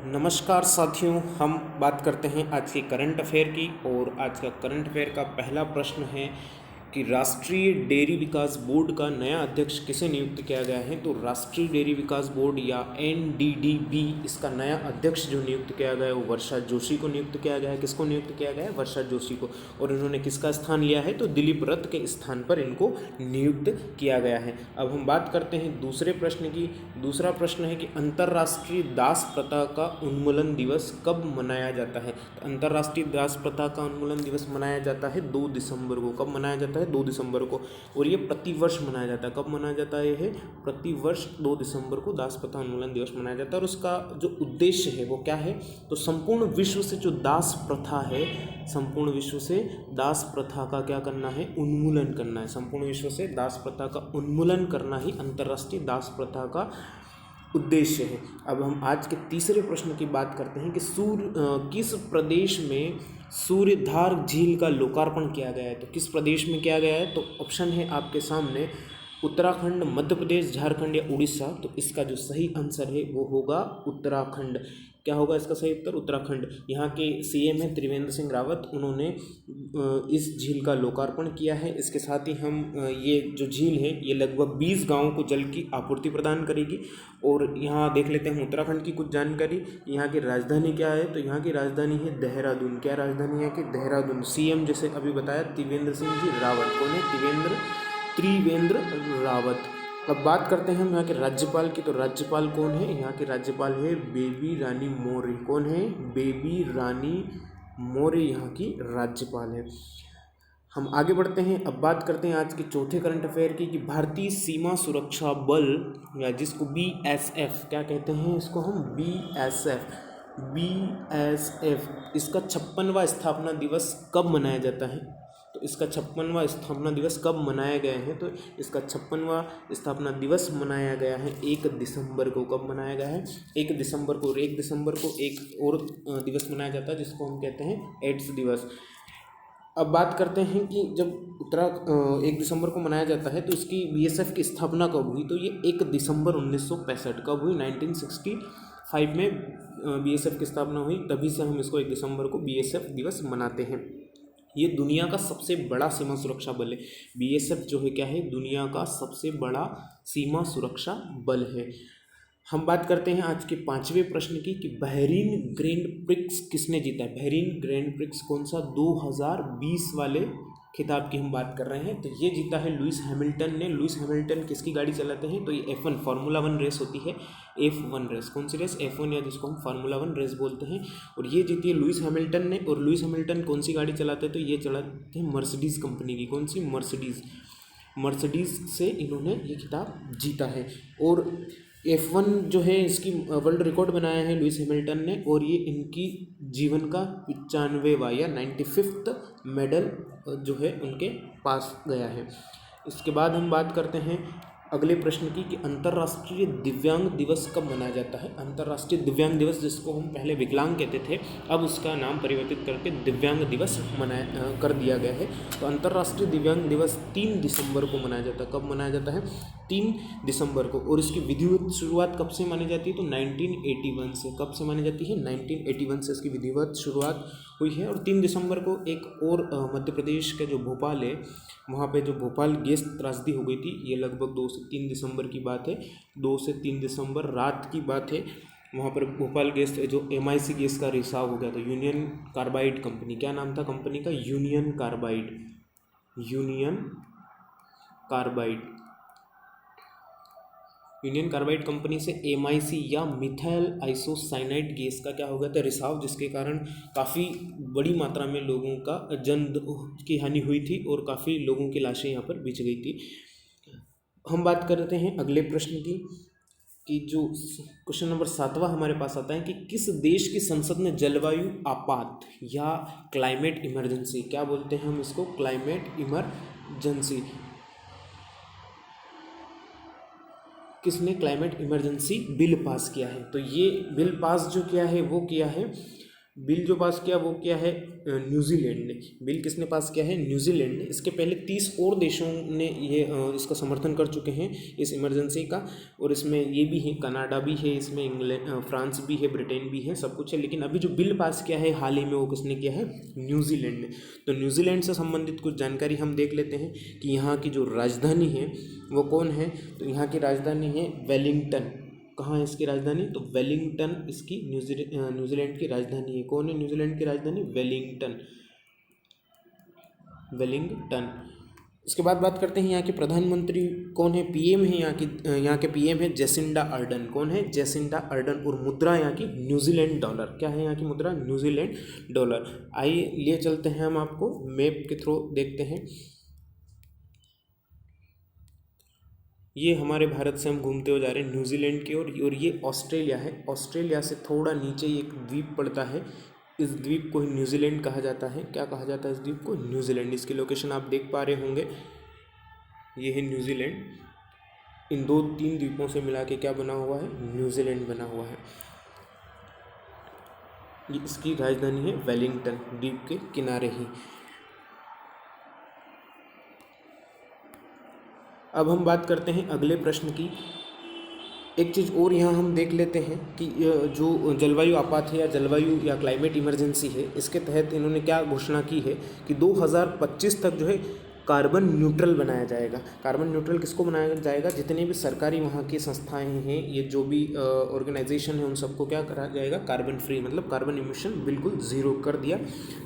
नमस्कार साथियों, हम बात करते हैं आज के करंट अफेयर की। और आज का करंट अफेयर का पहला प्रश्न है कि राष्ट्रीय डेयरी विकास बोर्ड का नया अध्यक्ष किसे नियुक्त किया गया है। तो राष्ट्रीय डेयरी विकास बोर्ड या एनडीडीबी, इसका नया अध्यक्ष जो नियुक्त किया गया है वो वर्षा जोशी को नियुक्त किया गया है। किसको नियुक्त किया गया है? वर्षा जोशी को। और इन्होंने किसका स्थान लिया है? तो दिलीप रथ के स्थान पर इनको नियुक्त किया गया है। अब हम बात करते हैं दूसरे प्रश्न की। दूसरा प्रश्न है कि अंतर्राष्ट्रीय दास प्रथा का उन्मूलन दिवस कब मनाया जाता है। तो अंतर्राष्ट्रीय दास प्रथा का उन्मूलन दिवस मनाया जाता है 2 दिसंबर को। कब मनाया जाता है? 2 दिसंबर को। और ये प्रतिवर्ष मनाया जाता है। कब मनाया जाता है? ये प्रतिवर्ष 2 दिसंबर को दास प्रथा उन्मूलन दिवस मनाया जाता है। और उसका जो उद्देश्य है वो क्या है? तो संपूर्ण विश्व से जो दास प्रथा है, संपूर्ण विश्व से दास प्रथा का क्या करना है? उन्मूलन करना है। संपूर्ण विश्व से दास प्रथा का उन्मूलन करना ही अंतर्राष्ट्रीय दास प्रथा का उद्देश्य है। अब हम आज के तीसरे प्रश्न की बात करते हैं कि किस प्रदेश में सूर्यधार झील का लोकार्पण किया गया है। तो किस प्रदेश में किया गया है? तो ऑप्शन है आपके सामने उत्तराखंड, मध्य प्रदेश, झारखंड या उड़ीसा। तो इसका जो सही आंसर है वो होगा उत्तराखंड। क्या होगा इसका सही उत्तर? उत्तराखंड। यहाँ के सीएम है त्रिवेंद्र सिंह रावत, उन्होंने इस झील का लोकार्पण किया है। इसके साथ ही हम ये जो झील है ये लगभग 20 गांवों को जल की आपूर्ति प्रदान करेगी। और यहाँ देख लेते हैं उत्तराखंड की कुछ जानकारी। यहाँ की राजधानी क्या है? तो यहाँ की राजधानी है देहरादून। क्या राजधानी है? कि देहरादून। सीएम जैसे अभी बताया त्रिवेंद्र सिंह जी रावत। कौन है? त्रिवेंद्र रावत। अब बात करते हैं हम यहाँ के राज्यपाल की। तो राज्यपाल कौन है? यहाँ के राज्यपाल है बेबी रानी मौर्य। कौन है? बेबी रानी मौर्य यहाँ की राज्यपाल है। हम आगे बढ़ते हैं। अब बात करते हैं आज के चौथे करंट अफेयर की कि भारतीय सीमा सुरक्षा बल, या जिसको बीएसएफ, क्या कहते हैं इसको हम? बीएसएफ, इसका 56वां स्थापना दिवस कब मनाया जाता है? तो इसका 56वां स्थापना दिवस कब मनाया गया है? तो इसका 56वां स्थापना दिवस मनाया गया है 1 दिसंबर को। कब मनाया गया है? 1 दिसंबर को। और 1 दिसंबर को एक और दिवस मनाया जाता है जिसको हम कहते हैं एड्स दिवस। अब बात करते हैं कि जब 1 दिसंबर को मनाया जाता है तो इसकी बीएसएफ की स्थापना कब हुई? तो ये 1 दिसंबर 1965। कब हुई? 1965 में बीएसएफ की स्थापना हुई। तभी से हम इसको 1 दिसंबर को बीएसएफ दिवस मनाते हैं। ये दुनिया का सबसे बड़ा सीमा सुरक्षा बल है। बीएसएफ जो है क्या है? दुनिया का सबसे बड़ा सीमा सुरक्षा बल है। हम बात करते हैं आज के 5वें प्रश्न की कि बहरीन ग्रैंड प्रिक्स किसने जीता है। बहरीन ग्रैंड प्रिक्स कौन सा? 2020 वाले खिताब की हम बात कर रहे हैं। तो ये जीता है लुइस हैमिल्टन ने। लुइस हैमिल्टन किसकी गाड़ी चलाते हैं? तो ये F1 फार्मूला 1 रेस होती है। F1 race. कौन सी रेस? F1, या जिसको हम फार्मूला 1 रेस बोलते हैं। और ये जीती है लुइस हैमिल्टन ने। और लुइस हैमिल्टन कौन सी गाड़ी चलाते हैं? तो ये चलाते हैं मर्सिडीज़ कंपनी की। कौन सी? मर्सिडीज़ से इन्होंने ये खिताब जीता है। और F1 जो है इसकी वर्ल्ड रिकॉर्ड बनाया है लुइस हैमिल्टन ने। और ये इनकी जीवन का 95वां या 95th मेडल जो है उनके पास गया है। इसके बाद हम बात करते हैं अगले प्रश्न की कि अंतर्राष्ट्रीय दिव्यांग दिवस कब मनाया जाता है। अंतर्राष्ट्रीय दिव्यांग दिवस, जिसको हम पहले विकलांग कहते थे, अब उसका नाम परिवर्तित करके दिव्यांग दिवस कर दिया गया है। तो अंतर्राष्ट्रीय दिव्यांग दिवस 3 दिसंबर को मनाया जाता है। कब मनाया जाता है? 3 दिसंबर को। और इसकी विधिवत शुरुआत कब से मानी जाती है? तो 1981 से। कब से मानी जाती है? 1981 से इसकी विधिवत शुरुआत हुई है। और 3 दिसंबर को एक और मध्य प्रदेश का जो भोपाल है, वहाँ पे जो भोपाल गैस त्रासदी हो गई थी, ये लगभग 2 से 3 दिसंबर की बात है। 2 से 3 दिसंबर रात की बात है। वहाँ पर भोपाल गैस जो MIC गैस का रिसाव हो गया। तो यूनियन कार्बाइड कंपनी, क्या नाम था कंपनी का? यूनियन कार्बाइड कंपनी से MIC या मिथाइल आइसोसाइनाइड गैस का क्या हो गया था? रिसाव, जिसके कारण काफ़ी बड़ी मात्रा में लोगों का जन की हानि हुई थी और काफ़ी लोगों की लाशें यहाँ पर बिछ गई थी। हम बात करते हैं अगले प्रश्न की कि जो क्वेश्चन नंबर 7वां हमारे पास आता है कि किस देश की संसद ने जलवायु आपात या क्लाइमेट इमरजेंसी, क्या बोलते हैं हम इसको? Climate emergency. किसने क्लाइमेट इमरजेंसी बिल पास किया है? तो ये बिल पास जो किया है वो किया है बिल जो पास किया वो क्या है, न्यूजीलैंड ने। बिल किसने पास किया है, न्यूजीलैंड ने। इसके पहले 30 और देशों ने ये इसका समर्थन कर चुके हैं इस इमरजेंसी का, और इसमें ये भी है, कनाडा भी है इसमें, इंग्लैंड, फ्रांस भी है, ब्रिटेन भी है, सब कुछ है। लेकिन अभी जो बिल पास किया है हाल ही में वो किसने किया है, न्यूजीलैंड ने। तो न्यूजीलैंड से संबंधित कुछ जानकारी हम देख लेते हैं कि यहाँ की जो राजधानी है वो कौन है। तो यहाँ की राजधानी है वेलिंगटन। कहाँ है इसकी राजधानी, तो वेलिंगटन इसकी न्यूजीलैंड की राजधानी है। कौन है न्यूजीलैंड की राजधानी, वेलिंगटन, वेलिंगटन। इसके बाद बात करते हैं यहाँ के प्रधानमंत्री कौन है, पीएम है यहाँ के पीएम है जेसिंडा अर्डन। कौन है, जेसिंडा अर्डन। और मुद्रा यहाँ की न्यूजीलैंड डॉलर। क्या है यहाँ की मुद्रा, न्यूजीलैंड डॉलर। आइए लिए चलते हैं हम आपको मैप के थ्रू देखते हैं। ये हमारे भारत से हम घूमते हुए जा रहे हैं न्यूजीलैंड की ओर, और ये ऑस्ट्रेलिया है। ऑस्ट्रेलिया से थोड़ा नीचे एक द्वीप पड़ता है, इस द्वीप को न्यूजीलैंड कहा जाता है। क्या कहा जाता है इस द्वीप को, न्यूजीलैंड। इसकी लोकेशन आप देख पा रहे होंगे, ये है न्यूजीलैंड। इन 2-3 द्वीपों से मिला के क्या बना हुआ है, न्यूजीलैंड बना हुआ है। ये इसकी राजधानी है वेलिंगटन, द्वीप के किनारे ही। अब हम बात करते हैं अगले प्रश्न की। एक चीज़ और यहाँ हम देख लेते हैं कि जो जलवायु आपात है या जलवायु या क्लाइमेट इमरजेंसी है, इसके तहत इन्होंने क्या घोषणा की है कि 2025 तक जो है कार्बन न्यूट्रल बनाया जाएगा। कार्बन न्यूट्रल किसको बनाया जाएगा, जितने भी सरकारी वहाँ की संस्थाएं हैं, ये जो भी ऑर्गेनाइजेशन है, उन सबको क्या करा जाएगा, कार्बन फ्री, मतलब कार्बन इमिशन बिल्कुल ज़ीरो कर दिया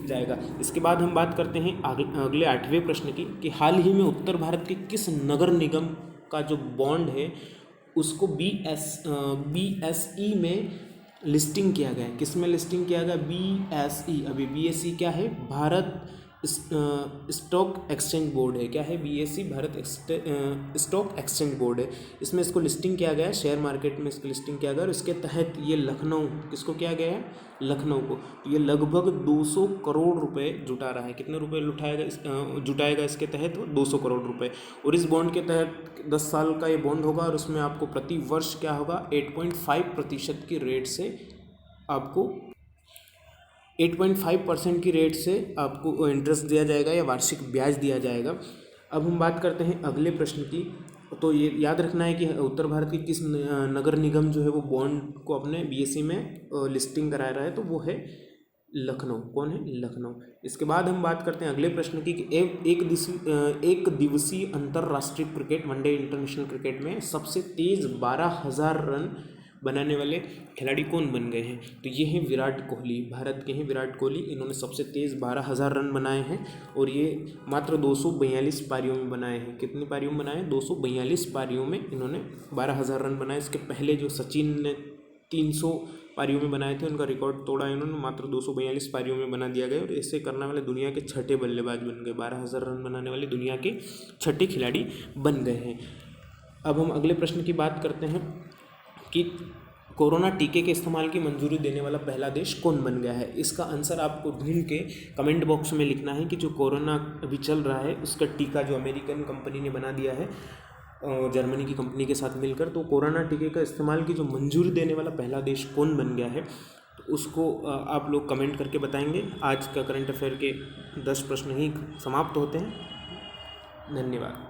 जाएगा। इसके बाद हम बात करते हैं अगले 8वें प्रश्न की कि हाल ही में उत्तर भारत के किस नगर निगम का जो बॉन्ड है उसको BSE में लिस्टिंग किया गया है। किस में लिस्टिंग किया गया, BSE। अभी BSE क्या है, भारत स्टॉक एक्सचेंज बोर्ड है। क्या है, BSE Bharat stock exchange board है। इसमें इसको लिस्टिंग किया गया है, शेयर मार्केट में इसको लिस्टिंग किया गया, और इसके तहत ये लखनऊ, किसको किया गया है, लखनऊ को। तो ये लगभग 200 करोड़ रुपए जुटा रहा है। कितने रुपए जुटाएगा इसके तहत, 200 करोड़ रुपए। और इस बॉन्ड के तहत 10 साल का ये बॉन्ड होगा, और उसमें आपको प्रति वर्ष क्या होगा, 8.5% की रेट से आपको 8.5% की रेट से आपको इंटरेस्ट दिया जाएगा या वार्षिक ब्याज दिया जाएगा। अब हम बात करते हैं अगले प्रश्न की। तो ये याद रखना है कि उत्तर भारत की किस नगर निगम जो है वो बॉन्ड को अपने BSE में लिस्टिंग करा रहा है, तो वो है लखनऊ। कौन है, लखनऊ। इसके बाद हम बात करते हैं अगले प्रश्न की कि एक दिवसीय अंतर्राष्ट्रीय क्रिकेट, वनडे इंटरनेशनल क्रिकेट में सबसे तेज़ 12,000 रन बनाने वाले खिलाड़ी कौन बन गए हैं। तो ये हैं विराट कोहली, भारत के हैं विराट कोहली। इन्होंने सबसे तेज़ 12,000 रन बनाए हैं, और ये मात्र 242 पारियों में बनाए हैं। कितनी पारियों में बनाए हैं, 242 पारियों में इन्होंने 12,000 रन बनाए। इसके पहले जो सचिन ने 300 पारियों में बनाए थे, उनका रिकॉर्ड तोड़ा इन्होंने, मात्र 242 पारियों में बना दिया गया, और ऐसे करने वाले दुनिया के 6ठे बल्लेबाज बन गए। 12,000 रन बनाने वाले दुनिया के 6ठे खिलाड़ी बन गए हैं। अब हम अगले प्रश्न की बात करते हैं कि कोरोना टीके के इस्तेमाल की मंजूरी देने वाला पहला देश कौन बन गया है। इसका आंसर आपको ढूंढ के कमेंट बॉक्स में लिखना है कि जो कोरोना अभी चल रहा है उसका टीका जो अमेरिकन कंपनी ने बना दिया है जर्मनी की कंपनी के साथ मिलकर, तो कोरोना टीके का इस्तेमाल की जो मंजूरी देने वाला पहला देश कौन बन गया है, तो उसको आप लोग कमेंट करके बताएंगे। आज का करंट अफेयर के 10 प्रश्न ही समाप्त होते हैं। धन्यवाद।